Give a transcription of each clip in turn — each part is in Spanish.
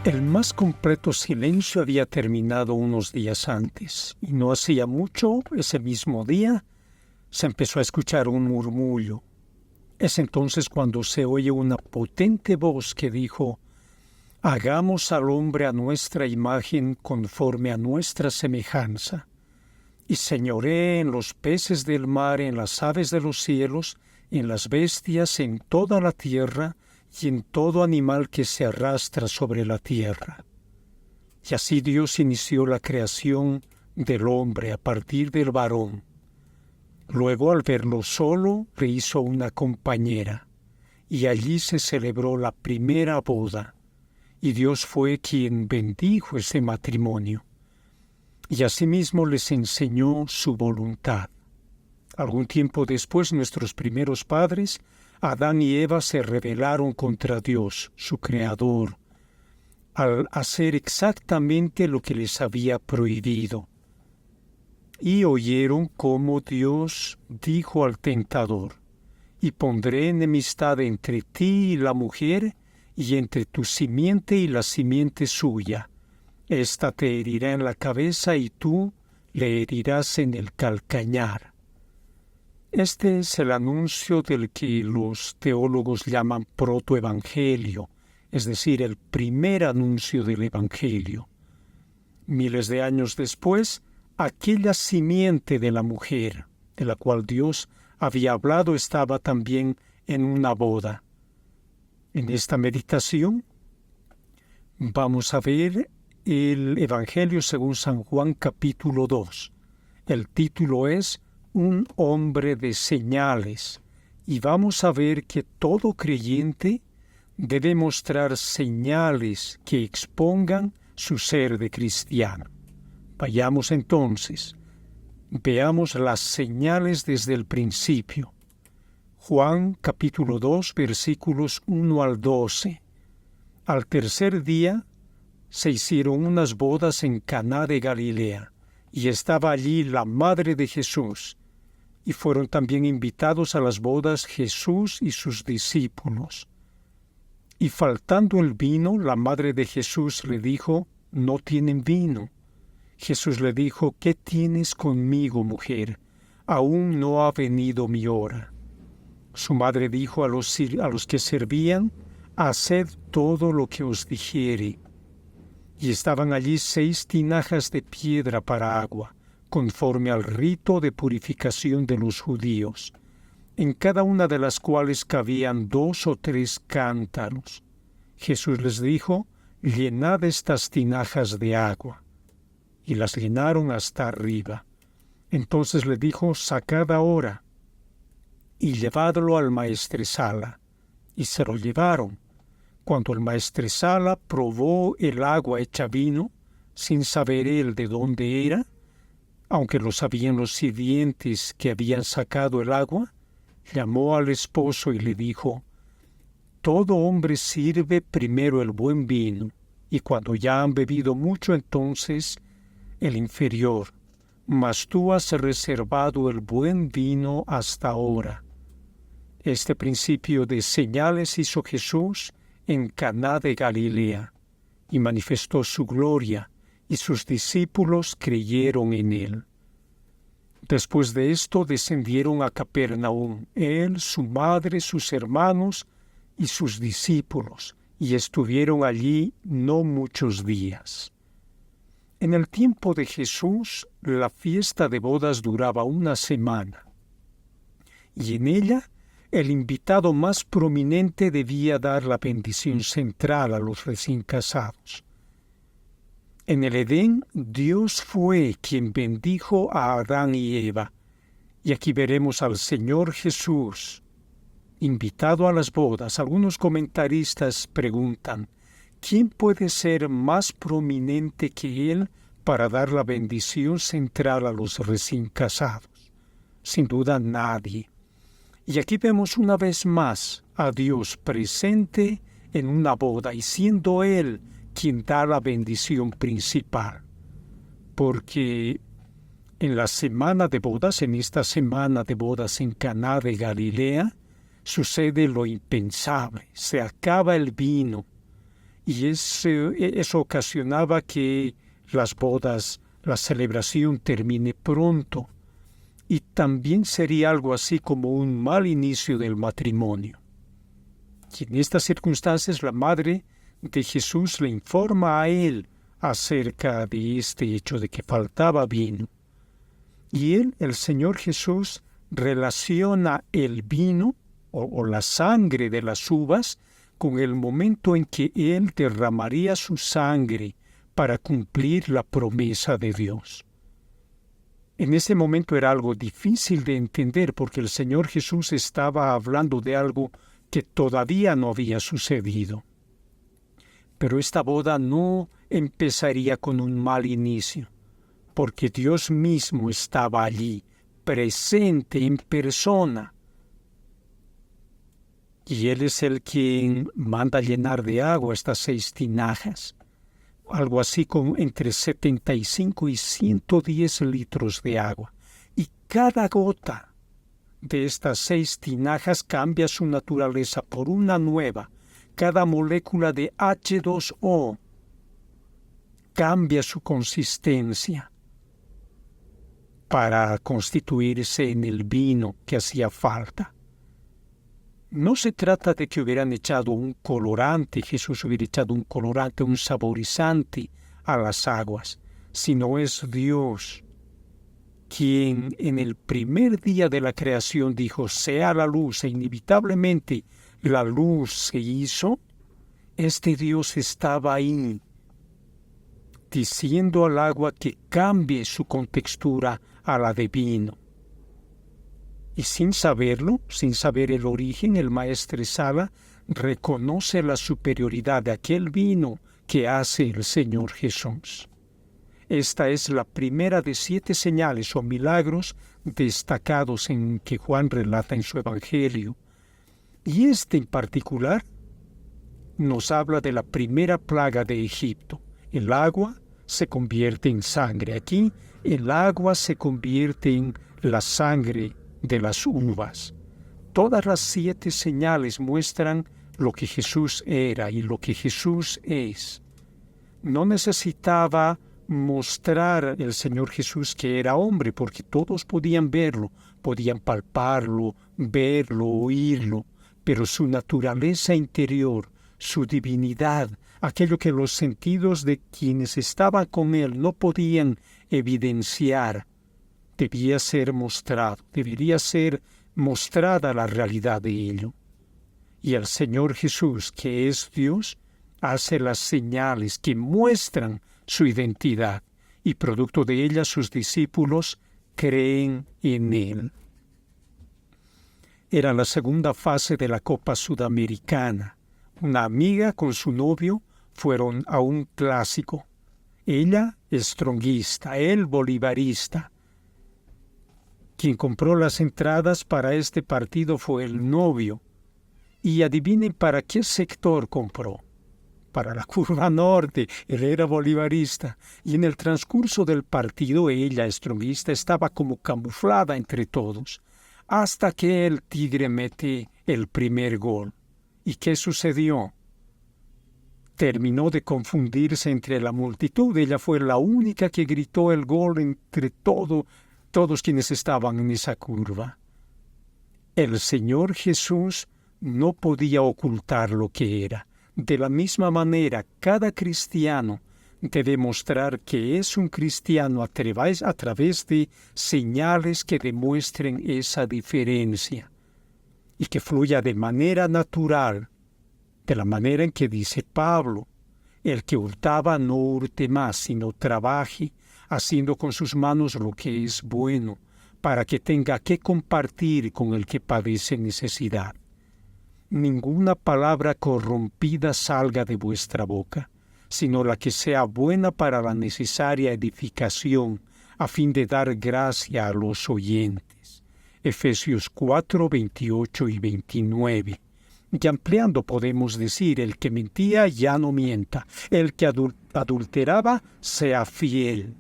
El más completo silencio había terminado unos días antes, y no hacía mucho, ese mismo día, se empezó a escuchar un murmullo. Es entonces cuando se oye una potente voz que dijo: «Hagamos al hombre a nuestra imagen conforme a nuestra semejanza, y señoree en los peces del mar, en las aves de los cielos, en las bestias, en toda la tierra, y en todo animal que se arrastra sobre la tierra». Y así Dios inició la creación del hombre a partir del varón. Luego, al verlo solo, le hizo una compañera, y allí se celebró la primera boda, y Dios fue quien bendijo ese matrimonio, y asimismo les enseñó su voluntad. Algún tiempo después, nuestros primeros padres, Adán y Eva, se rebelaron contra Dios, su Creador, al hacer exactamente lo que les había prohibido. Y oyeron cómo Dios dijo al tentador: «Y pondré enemistad entre ti y la mujer, y entre tu simiente y la simiente suya. Esta te herirá en la cabeza y tú le herirás en el calcañar». Este es el anuncio del que los teólogos llaman protoevangelio, es decir, el primer anuncio del Evangelio. Miles de años después, aquella simiente de la mujer, de la cual Dios había hablado, estaba también en una boda. En esta meditación vamos a ver el Evangelio según San Juan capítulo 2. El título es «Un hombre de señales», y vamos a ver que todo creyente debe mostrar señales que expongan su ser de cristiano. Vayamos entonces, veamos las señales desde el principio. Juan capítulo 2, versículos 1 al 12. Al tercer día se hicieron unas bodas en Caná de Galilea, y estaba allí la madre de Jesús, y fueron también invitados a las bodas Jesús y sus discípulos. Y faltando el vino, la madre de Jesús le dijo: «No tienen vino». Jesús le dijo: «¿Qué tienes conmigo, mujer? Aún no ha venido mi hora». Su madre dijo a los que servían: «Haced todo lo que os dijere». Y estaban allí 6 tinajas de piedra para agua, conforme al rito de purificación de los judíos, en cada una de las cuales cabían 2 o 3 cántaros. Jesús les dijo: «Llenad estas tinajas de agua». Y las llenaron hasta arriba. Entonces le dijo: «Sacad ahora, y llevadlo al maestresala». Y se lo llevaron. Cuando el maestresala probó el agua hecha vino, sin saber él de dónde era, aunque lo sabían los sirvientes que habían sacado el agua, llamó al esposo y le dijo: «Todo hombre sirve primero el buen vino, y cuando ya han bebido mucho, entonces el inferior, mas tú has reservado el buen vino hasta ahora». Este principio de señales hizo Jesús en Caná de Galilea, y manifestó su gloria, y sus discípulos creyeron en él. Después de esto descendieron a Capernaum, él, su madre, sus hermanos y sus discípulos, y estuvieron allí no muchos días. En el tiempo de Jesús, la fiesta de bodas duraba una semana, y en ella el invitado más prominente debía dar la bendición central a los recién casados. En el Edén, Dios fue quien bendijo a Adán y Eva, y aquí veremos al Señor Jesús invitado a las bodas. Algunos comentaristas preguntan: ¿quién puede ser más prominente que Él para dar la bendición central a los recién casados? Sin duda nadie. Y aquí vemos una vez más a Dios presente en una boda, y siendo Él quien da la bendición principal. Porque en la semana de bodas, en esta semana de bodas en Caná de Galilea, sucede lo impensable. Se acaba el vino, y eso ocasionaba que las bodas, la celebración termine pronto, y también sería algo así como un mal inicio del matrimonio. Y en estas circunstancias la madre de Jesús le informa a él acerca de este hecho de que faltaba vino. Y él, el Señor Jesús, relaciona el vino o la sangre de las uvas con el momento en que él derramaría su sangre para cumplir la promesa de Dios. En ese momento era algo difícil de entender porque el Señor Jesús estaba hablando de algo que todavía no había sucedido. Pero esta boda no empezaría con un mal inicio, porque Dios mismo estaba allí, presente en persona. Y Él es el quien manda llenar de agua estas 6 tinajas, algo así como entre 75 y 110 litros de agua. Y cada gota de estas 6 tinajas cambia su naturaleza por una nueva. Cada molécula de H2O cambia su consistencia para constituirse en el vino que hacía falta. No se trata de que hubieran echado un colorante, Jesús hubiera echado un colorante, un saborizante a las aguas, sino es Dios quien en el primer día de la creación dijo, sea la luz, e inevitablemente la luz se hizo. Este Dios estaba ahí, diciendo al agua que cambie su contextura a la de vino. Y sin saberlo, sin saber el origen, el maestresala reconoce la superioridad de aquel vino que hace el Señor Jesús. Esta es la primera de 7 señales o milagros destacados en que Juan relata en su Evangelio. Y este en particular nos habla de la primera plaga de Egipto. El agua se convierte en sangre. Aquí el agua se convierte en la sangre de las uvas. Todas las 7 señales muestran lo que Jesús era y lo que Jesús es. No necesitaba mostrar el Señor Jesús que era hombre, porque todos podían verlo, podían palparlo, verlo, oírlo, pero su naturaleza interior, su divinidad, aquello que los sentidos de quienes estaban con él no podían evidenciar, debía ser mostrado, debería ser mostrada la realidad de ello. Y el Señor Jesús, que es Dios, hace las señales que muestran su identidad, y producto de ellas sus discípulos creen en él. Era la segunda fase de la Copa Sudamericana. Una amiga con su novio fueron a un clásico. Ella stronguista, él bolivarista. Quien compró las entradas para este partido fue el novio. Y adivinen para qué sector compró. Para la curva norte, él era bolivarista. Y en el transcurso del partido, ella, stronguista, estaba como camuflada entre todos. Hasta que el Tigre mete el primer gol. ¿Y qué sucedió? Terminó de confundirse entre la multitud. Ella fue la única que gritó el gol entre todos quienes estaban en esa curva. El Señor Jesús no podía ocultar lo que era. De la misma manera, cada cristiano debe mostrar que es un cristiano a través de señales que demuestren esa diferencia y que fluya de manera natural, de la manera en que dice Pablo, el que hurtaba no hurte más, sino trabaje, haciendo con sus manos lo que es bueno, para que tenga que compartir con el que padece necesidad. Ninguna palabra corrompida salga de vuestra boca, sino la que sea buena para la necesaria edificación, a fin de dar gracia a los oyentes. Efesios 4, 28 y 29. Y ampliando podemos decir, el que mentía ya no mienta, el que adulteraba sea fiel.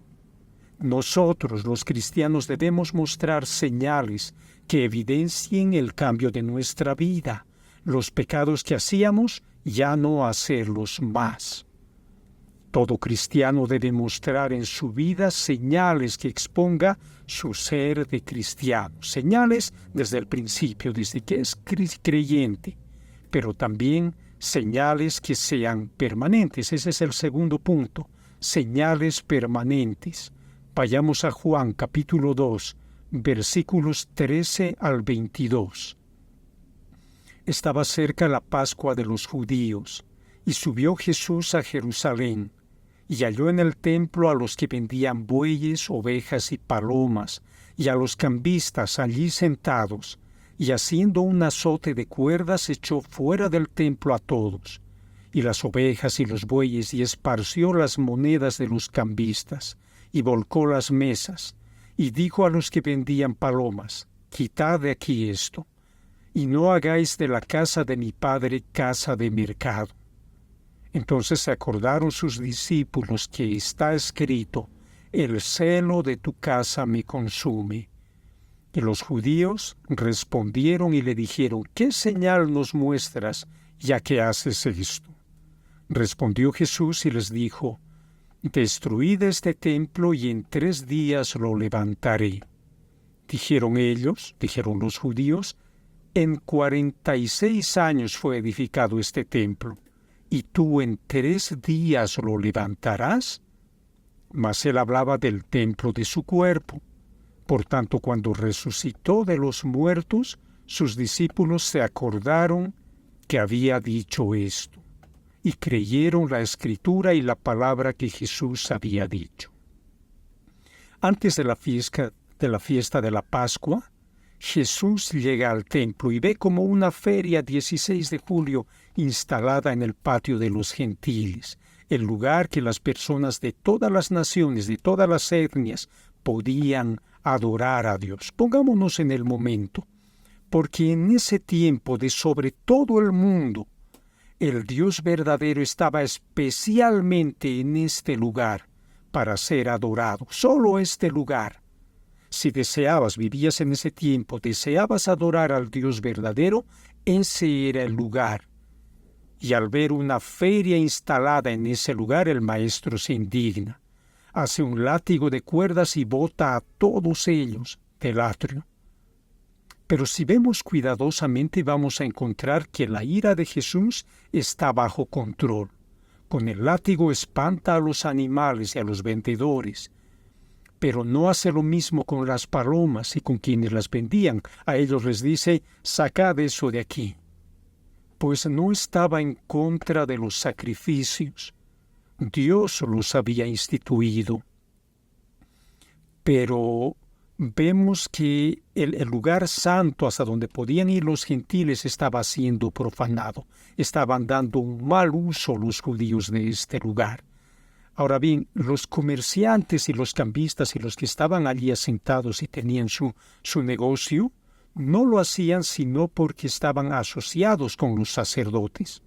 Nosotros, los cristianos, debemos mostrar señales que evidencien el cambio de nuestra vida, los pecados que hacíamos, ya no hacerlos más. Todo cristiano debe mostrar en su vida señales que exponga su ser de cristiano. Señales desde el principio, desde que es creyente, pero también señales que sean permanentes. Ese es el segundo punto. Señales permanentes. Vayamos a Juan capítulo 2, versículos 13 al 22. Estaba cerca la Pascua de los judíos, y subió Jesús a Jerusalén, y halló en el templo a los que vendían bueyes, ovejas y palomas, y a los cambistas allí sentados, y haciendo un azote de cuerdas echó fuera del templo a todos, y las ovejas y los bueyes, y esparció las monedas de los cambistas, y volcó las mesas, y dijo a los que vendían palomas, quitad de aquí esto, y no hagáis de la casa de mi Padre casa de mercado. Entonces se acordaron sus discípulos que está escrito, el celo de tu casa me consume. Y los judíos respondieron y le dijeron, ¿qué señal nos muestras, ya que haces esto? Respondió Jesús y les dijo, destruid este templo y en 3 días lo levantaré. Dijeron los judíos, en 46 años fue edificado este templo, ¿y tú en 3 días lo levantarás? Mas él hablaba del templo de su cuerpo. Por tanto, cuando resucitó de los muertos, sus discípulos se acordaron que había dicho esto, y creyeron la Escritura y la palabra que Jesús había dicho. Antes de la fiesta de la Pascua, Jesús llega al templo y ve como una feria 16 de julio instalada en el patio de los gentiles, el lugar que las personas de todas las naciones, de todas las etnias, podían adorar a Dios. Pongámonos en el momento, porque en ese tiempo de sobre todo el mundo, el Dios verdadero estaba especialmente en este lugar para ser adorado, solo este lugar. Si vivías en ese tiempo, deseabas adorar al Dios verdadero, ese era el lugar. Y al ver una feria instalada en ese lugar, el maestro se indigna. Hace un látigo de cuerdas y bota a todos ellos del atrio. Pero si vemos cuidadosamente, vamos a encontrar que la ira de Jesús está bajo control. Con el látigo espanta a los animales y a los vendedores, pero no hace lo mismo con las palomas y con quienes las vendían. A ellos les dice, sacad eso de aquí. Pues no estaba en contra de los sacrificios. Dios los había instituido. Pero vemos que el lugar santo hasta donde podían ir los gentiles estaba siendo profanado. Estaban dando un mal uso los judíos de este lugar. Ahora bien, los comerciantes y los cambistas y los que estaban allí asentados y tenían su negocio, no lo hacían sino porque estaban asociados con los sacerdotes.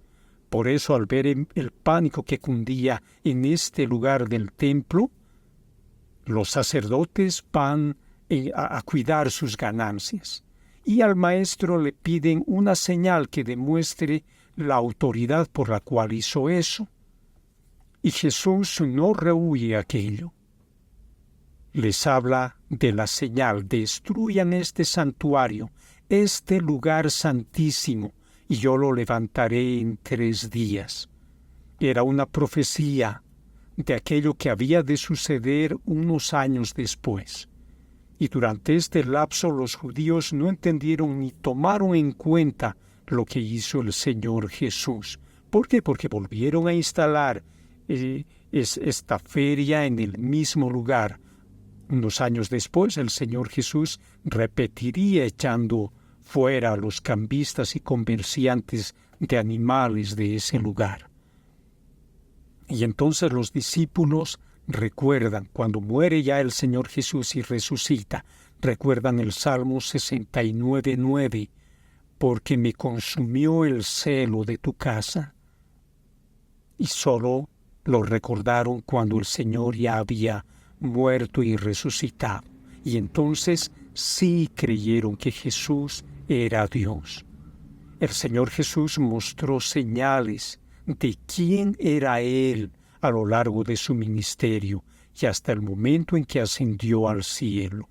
Por eso, al ver el pánico que cundía en este lugar del templo, los sacerdotes van a cuidar sus ganancias. Y al maestro le piden una señal que demuestre la autoridad por la cual hizo eso. Y Jesús no rehúye aquello. Les habla de la señal, destruyan este santuario, este lugar santísimo, y yo lo levantaré en 3 días. Era una profecía de aquello que había de suceder unos años después. Y durante este lapso los judíos no entendieron ni tomaron en cuenta lo que hizo el Señor Jesús. ¿Por qué? Porque volvieron a instalar esta feria en el mismo lugar. Unos años después el Señor Jesús repetiría echando fuera a los cambistas y comerciantes de animales de ese lugar. Y entonces los discípulos recuerdan, cuando muere ya el Señor Jesús y resucita, recuerdan el Salmo 69:9, porque me consumió el celo de tu casa. Y solo lo recordaron cuando el Señor ya había muerto y resucitado. Y entonces sí creyeron que Jesús era Dios. El Señor Jesús mostró señales de quién era Él a lo largo de su ministerio y hasta el momento en que ascendió al cielo.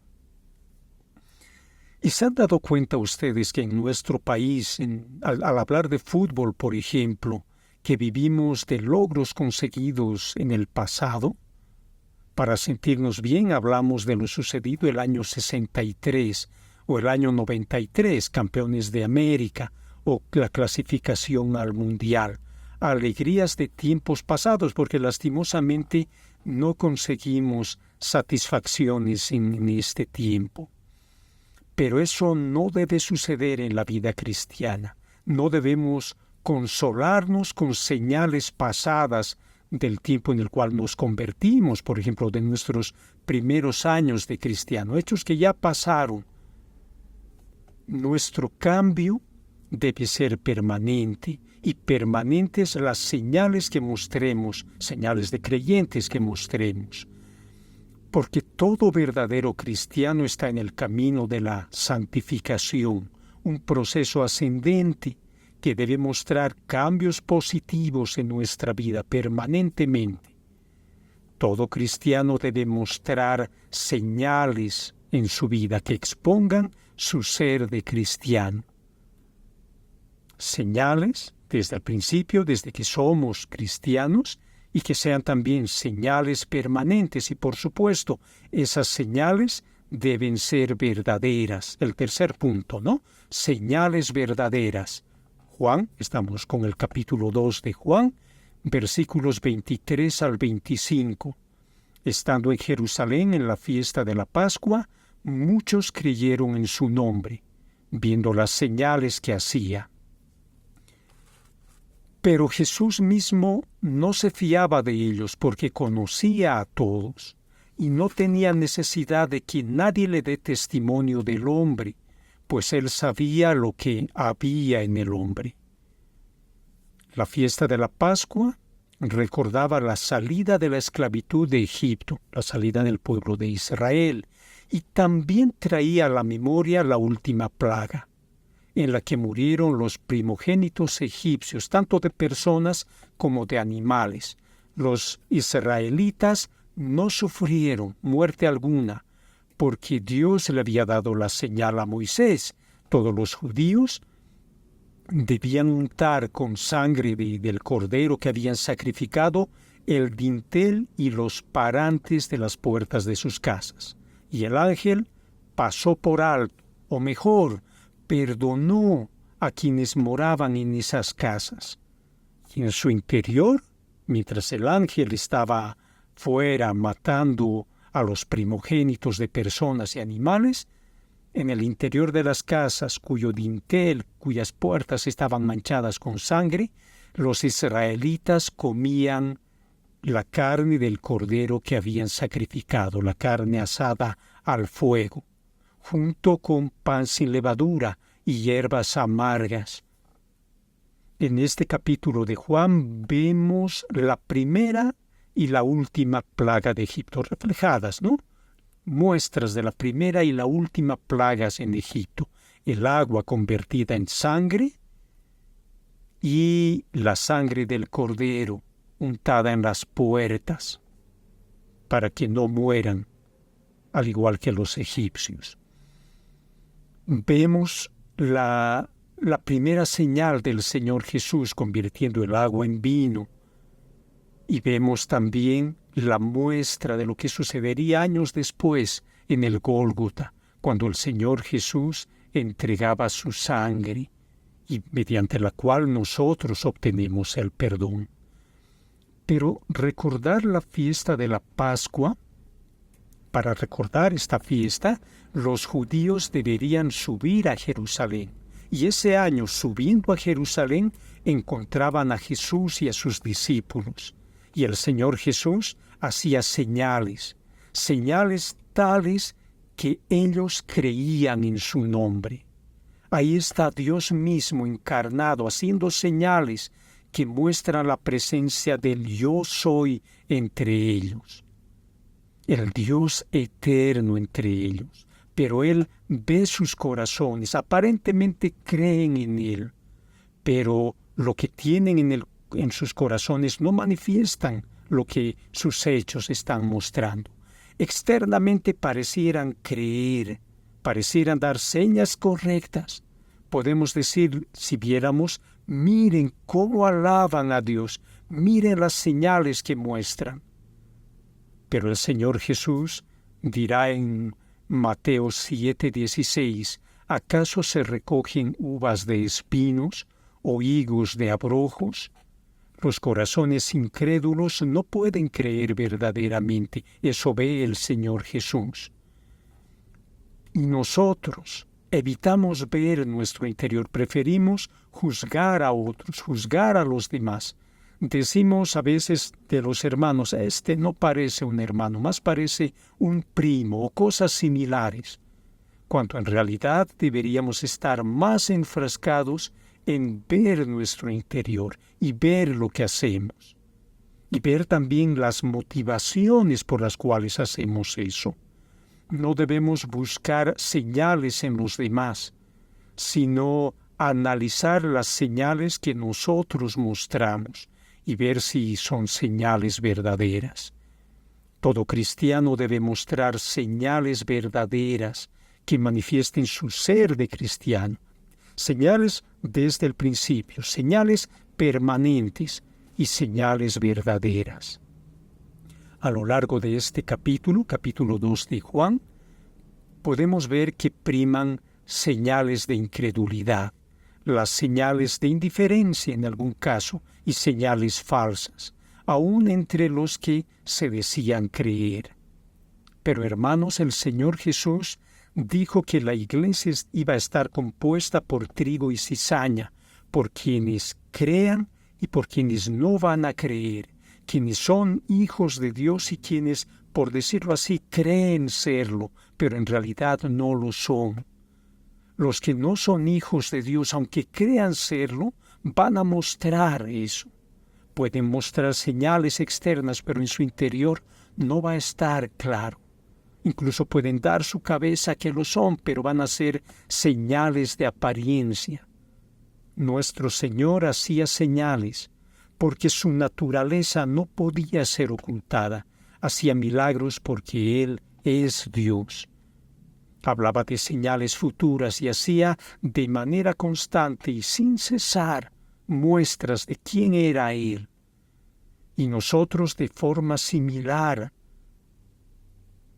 ¿Y se han dado cuenta ustedes que en nuestro país, al hablar de fútbol, por ejemplo, que vivimos de logros conseguidos en el pasado? Para sentirnos bien hablamos de lo sucedido el año 63 o el año 93, campeones de América, o la clasificación al Mundial. Alegrías de tiempos pasados, porque lastimosamente no conseguimos satisfacciones en este tiempo. Pero eso no debe suceder en la vida cristiana. No debemos consolarnos con señales pasadas del tiempo en el cual nos convertimos, por ejemplo, de nuestros primeros años de cristiano, hechos que ya pasaron. Nuestro cambio debe ser permanente, y permanentes las señales que mostremos, señales de creyentes que mostremos. Porque todo verdadero cristiano está en el camino de la santificación, un proceso ascendente que debe mostrar cambios positivos en nuestra vida permanentemente. Todo cristiano debe mostrar señales en su vida que expongan su ser de cristiano. Señales desde el principio, desde que somos cristianos, y que sean también señales permanentes. Y por supuesto, esas señales deben ser verdaderas. El tercer punto, ¿no? Señales verdaderas. Juan, estamos con el capítulo 2 de Juan, versículos 23 al 25. Estando en Jerusalén en la fiesta de la Pascua, muchos creyeron en su nombre, viendo las señales que hacía. Pero Jesús mismo no se fiaba de ellos porque conocía a todos y no tenía necesidad de que nadie le dé testimonio del hombre, pues él sabía lo que había en el hombre. La fiesta de la Pascua recordaba la salida de la esclavitud de Egipto, la salida del pueblo de Israel, y también traía a la memoria la última plaga, en la que murieron los primogénitos egipcios, tanto de personas como de animales. Los israelitas no sufrieron muerte alguna, porque Dios le había dado la señal a Moisés. Todos los judíos debían untar con sangre del cordero que habían sacrificado el dintel y los parantes de las puertas de sus casas. Y el ángel pasó por alto, o mejor, perdonó a quienes moraban en esas casas. Y en su interior, mientras el ángel estaba fuera matando a los primogénitos de personas y animales, en el interior de las casas cuyo dintel, cuyas puertas estaban manchadas con sangre, los israelitas comían la carne del cordero que habían sacrificado, la carne asada al fuego, junto con pan sin levadura y hierbas amargas. En este capítulo de Juan vemos la primera y la última plaga de Egipto reflejadas, ¿no? Muestras de la primera y la última plagas en Egipto: el agua convertida en sangre y la sangre del cordero untada en las puertas para que no mueran, al igual que los egipcios. Vemos la primera señal del Señor Jesús convirtiendo el agua en vino, y vemos también la muestra de lo que sucedería años después en el Gólgota, cuando el Señor Jesús entregaba su sangre, y mediante la cual nosotros obtenemos el perdón. Pero recordar la fiesta de la Pascua, para recordar esta fiesta, los judíos deberían subir a Jerusalén. Y ese año, subiendo a Jerusalén, encontraban a Jesús y a sus discípulos. Y el Señor Jesús hacía señales tales que ellos creían en su nombre. Ahí está Dios mismo encarnado, haciendo señales que muestran la presencia del Yo Soy entre ellos. El Dios eterno entre ellos. Pero Él ve sus corazones, aparentemente creen en Él, pero lo que tienen en sus corazones no manifiestan lo que sus hechos están mostrando. Externamente parecieran creer, parecieran dar señas correctas. Podemos decir, si viéramos, miren cómo alaban a Dios, miren las señales que muestran. Pero el Señor Jesús dirá en Mateo 7:16, ¿acaso se recogen uvas de espinos o higos de abrojos? Los corazones incrédulos no pueden creer verdaderamente. Eso ve el Señor Jesús. Y nosotros evitamos ver nuestro interior, preferimos juzgar a otros, juzgar a los demás. Decimos a veces de los hermanos, este no parece un hermano, más parece un primo o cosas similares, cuando en realidad deberíamos estar más enfrascados en ver nuestro interior y ver lo que hacemos, y ver también las motivaciones por las cuales hacemos eso. No debemos buscar señales en los demás, sino analizar las señales que nosotros mostramos y ver si son señales verdaderas. Todo cristiano debe mostrar señales verdaderas que manifiesten su ser de cristiano. Señales desde el principio, señales permanentes y señales verdaderas. A lo largo de este capítulo 2 de Juan, podemos ver que priman señales de incredulidad, las señales de indiferencia en algún caso y señales falsas, aun entre los que se decían creer. Pero hermanos, el Señor Jesús dijo que la iglesia iba a estar compuesta por trigo y cizaña, por quienes crean y por quienes no van a creer, quienes son hijos de Dios y quienes, por decirlo así, creen serlo, pero en realidad no lo son. Los que no son hijos de Dios, aunque crean serlo, van a mostrar eso. Pueden mostrar señales externas, pero en su interior no va a estar claro. Incluso pueden dar su cabeza que lo son, pero van a ser señales de apariencia. Nuestro Señor hacía señales, porque su naturaleza no podía ser ocultada. Hacía milagros porque Él es Dios. Hablaba de señales futuras y hacía de manera constante y sin cesar muestras de quién era Él. Y nosotros de forma similar.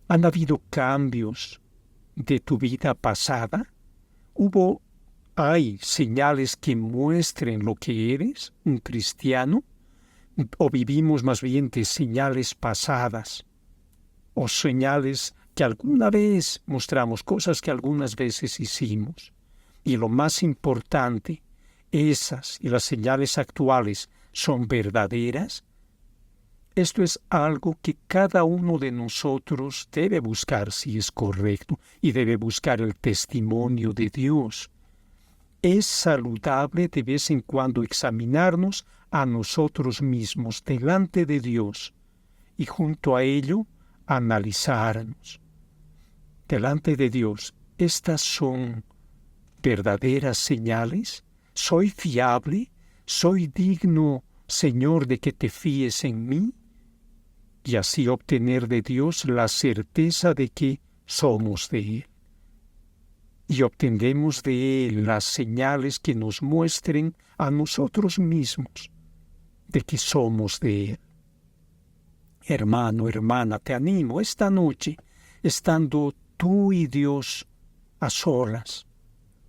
¿Han habido cambios de tu vida pasada? ¿Hay señales que muestren lo que eres, un cristiano? ¿O vivimos más bien de señales pasadas? ¿O señales que alguna vez mostramos, cosas que algunas veces hicimos? Y lo más importante, esas y las señales actuales son verdaderas. Esto es algo que cada uno de nosotros debe buscar si es correcto y debe buscar el testimonio de Dios. Es saludable de vez en cuando examinarnos a nosotros mismos delante de Dios y junto a ello analizarnos. Delante de Dios, ¿estas son verdaderas señales? ¿Soy fiable? ¿Soy digno, Señor, de que te fíes en mí? Y así obtener de Dios la certeza de que somos de Él. Y obtendremos de Él las señales que nos muestren a nosotros mismos de que somos de Él. Hermano, hermana, te animo esta noche, estando tú y Dios a solas,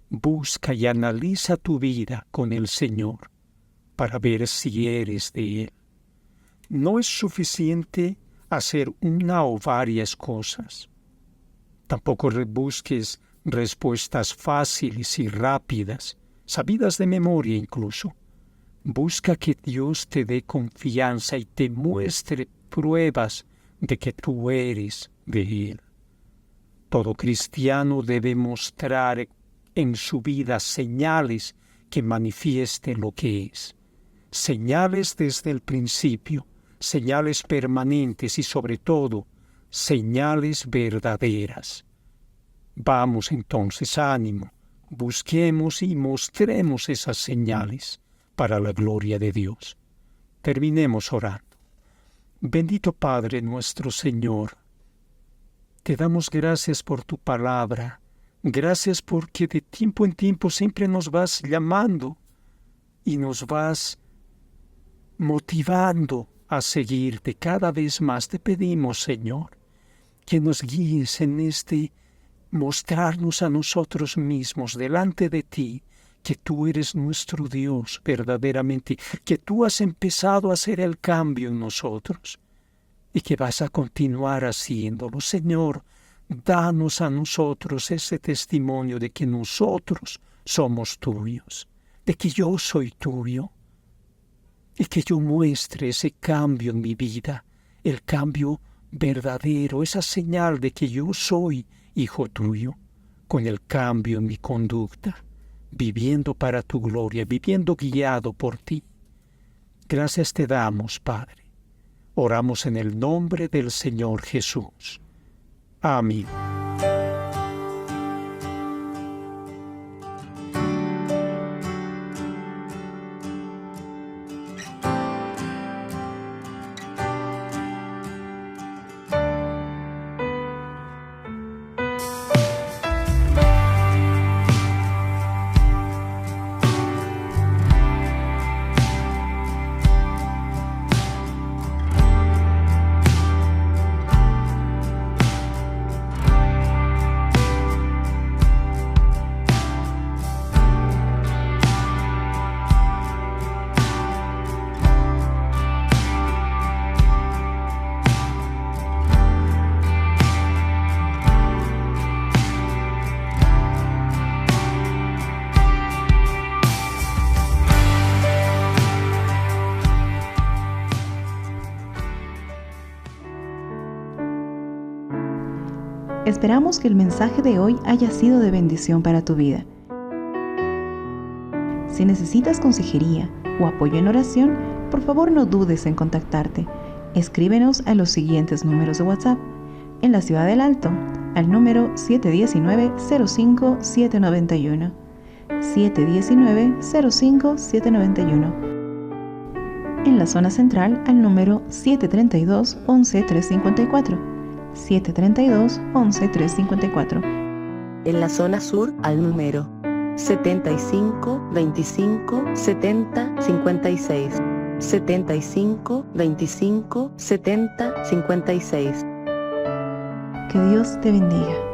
busca y analiza tu vida con el Señor para ver si eres de Él. No es suficiente hacer una o varias cosas. Tampoco busques respuestas fáciles y rápidas, sabidas de memoria incluso. Busca que Dios te dé confianza y te muestre pruebas de que tú eres de Él. Todo cristiano debe mostrar en su vida señales que manifiesten lo que es. Señales desde el principio, señales permanentes y sobre todo, señales verdaderas. Vamos entonces, ánimo, busquemos y mostremos esas señales para la gloria de Dios. Terminemos orando. Bendito Padre nuestro Señor, te damos gracias por tu palabra. Gracias porque de tiempo en tiempo siempre nos vas llamando y nos vas motivando a seguirte cada vez más. Te pedimos, Señor, que nos guíes en mostrarnos a nosotros mismos delante de ti, que tú eres nuestro Dios verdaderamente, que tú has empezado a hacer el cambio en nosotros y que vas a continuar haciéndolo. Señor, danos a nosotros ese testimonio de que nosotros somos tuyos, de que yo soy tuyo, y que yo muestre ese cambio en mi vida, el cambio verdadero, esa señal de que yo soy hijo tuyo, con el cambio en mi conducta, viviendo para tu gloria, viviendo guiado por ti. Gracias te damos, Padre. Oramos en el nombre del Señor Jesús. Amén. Esperamos que el mensaje de hoy haya sido de bendición para tu vida. Si necesitas consejería o apoyo en oración, por favor no dudes en contactarte. Escríbenos a los siguientes números de WhatsApp. En la Ciudad del Alto, al número 719-05-791. 719-05-791. En la zona central, al número 732-11-354. 732-11-354. En la zona sur, al número 75 25 70 56. 75 25 70 56. Que Dios te bendiga.